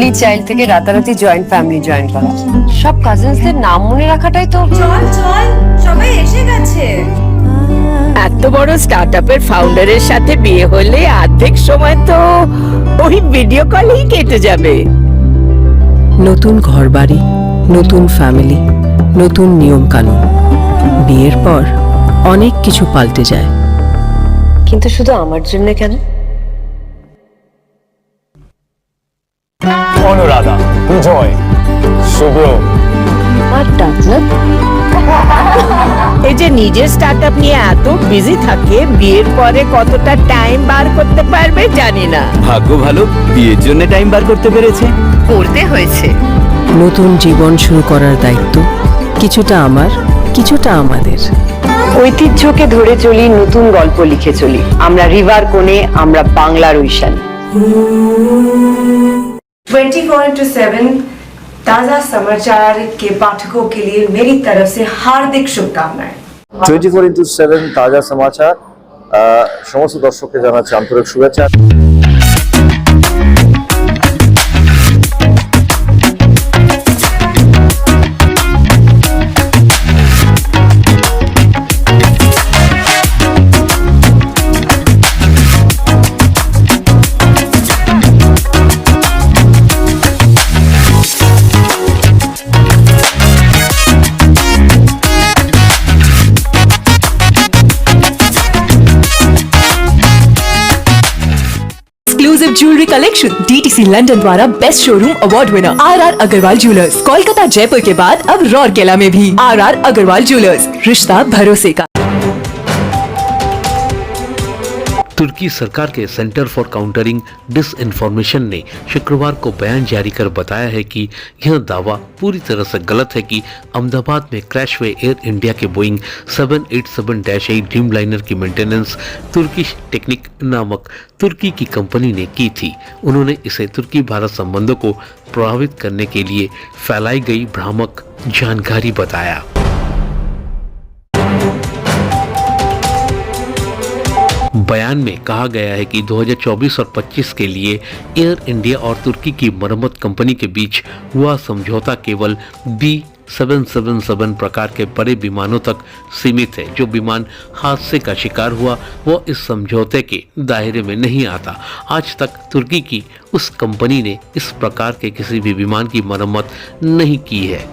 Only child থেকে রাতারাতি joint family join করা, সব কাজিনসদের নাম মনে রাখাটাই তো। চল চল, সবাই এসে গেছে। এত বড় স্টার্টআপের ফাউন্ডারের সাথে বিয়ে হলে অর্ধেক সময় তো ওই ভিডিও কলেই কেটে যাবে। নতুন ঘরবাড়ি, নতুন ফ্যামিলি, নতুন নিয়ম কানুন। বিয়ের পর অনেক কিছু পাল্টে যায়। কিন্তু শুধু আমার জন্য কেন? অনুরাধা, বিজয়, শুভ্র আর ডাকলাম এই যে নিজের স্টার্টআপ নিয়ে এত বিজি থাকে, বিয়ের পরে কতটা টাইম বার করতে পারবে জানি না। ভাগ্য ভালো, বিয়ের জন্য টাইম বার করতে পেরেছে। করতে হয়েছে। নতুন জীবন শুরু করার দায়িত্ব কিছুটা আমার, কিছুটা আমাদের। ঐতিহ্যকে ধরে চলি, নতুন গল্প লিখে চলি। আমরা রিভার কোণে, আমরা বাংলার ঐশান। 24/7 ताजा समाचार के पाठकों के लिए मेरी तरफ से हार्दिक शुभकामनाएं। 24/7 তাজা সমাচার সমস্ত দর্শককে জানাচ্ছি আন্তরিক শুভেচ্ছা। Exclusive jewellery collection DTC London द्वारा best showroom award winner RR Agarwal jewellers, Kolkata Jaipur के बाद अब रौरकेला में भी आरआर अग्रवाल ज्वेलर्स, रिश्ता भरोसे का। तुर्की सरकार के सेंटर फॉर काउंटरिंग डिसइंफॉर्मेशन ने शुक्रवार को बयान जारी कर बताया है कि यह दावा पूरी तरह से गलत है कि अहमदाबाद में क्रैश हुए एयर इंडिया के बोइंग 787-8 ड्रीमलाइनर की मेंटेनेंस तुर्किश टेक्निक नामक तुर्की की कंपनी ने की थी। उन्होंने इसे तुर्की भारत संबंधों को प्रभावित करने के लिए फैलाई गई भ्रामक जानकारी बताया। बयान में कहा गया है कि 2024 और 25 के लिए एयर इंडिया और तुर्की की मरम्मत कंपनी के बीच हुआ समझौता केवल B777 प्रकार के बड़े विमानों तक सीमित है। जो विमान हादसे का शिकार हुआ वो इस समझौते के दायरे में नहीं आता। आज तक तुर्की की उस कंपनी ने इस प्रकार के किसी भी विमान की मरम्मत नहीं की है।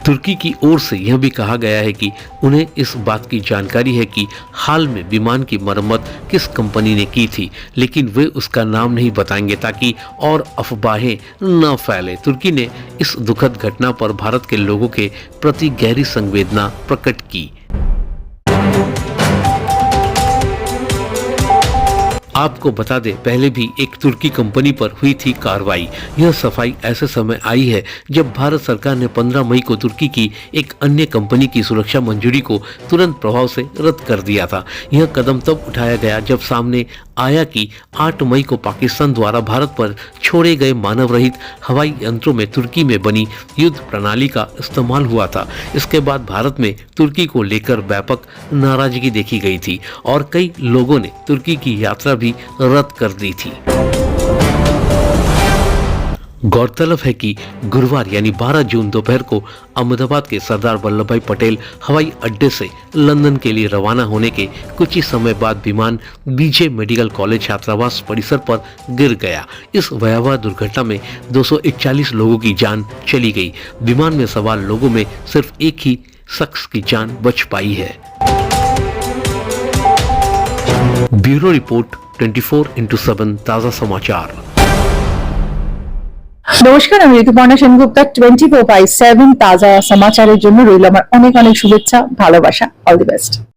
तुर्की की ओर से यह भी कहा गया है कि उन्हें इस बात की जानकारी है कि हाल में विमान की मरम्मत किस कंपनी ने की थी, लेकिन वे उसका नाम नहीं बताएंगे ताकि और अफवाहें न फैले। तुर्की ने इस दुखद घटना पर भारत के लोगों के प्रति गहरी संवेदना प्रकट की। आपको बता दें, पहले भी एक तुर्की कंपनी पर हुई थी कार्रवाई। यह सफाई ऐसे समय आई है जब भारत सरकार ने 15 मई को तुर्की की एक अन्य कंपनी की सुरक्षा मंजूरी को तुरंत प्रभाव से रद्द कर दिया था। यह कदम तब उठाया गया जब सामने आया कि 8 मई को पाकिस्तान द्वारा भारत पर छोड़े गए मानव रहित हवाई यंत्रों में तुर्की में बनी युद्ध प्रणाली का इस्तेमाल हुआ था। इसके बाद भारत में तुर्की को लेकर व्यापक नाराजगी देखी गई थी और कई लोगों ने तुर्की की यात्रा भी रद्द कर दी थी। गौरतलब है कि गुरुवार यानी 12 जून दोपहर को अहमदाबाद के सरदार वल्लभ भाई पटेल हवाई अड्डे से लंदन के लिए रवाना होने के कुछ ही समय बाद विमान बीजे मेडिकल कॉलेज छात्रावास परिसर पर गिर गया। इस भयावह दुर्घटना में 241 लोगों की जान चली गई। विमान में सवार लोगों में सिर्फ एक ही शख्स की जान बच पाई है। ब्यूरो रिपोर्ट 24/7 ताजा समाचार। নমস্কার, আমি ঋতুপর্ণা সেনগুপ্তা। 24/7 তাজা সমাচারের জন্য রইল আমার অনেক অনেক শুভেচ্ছা, ভালোবাসা। All the best.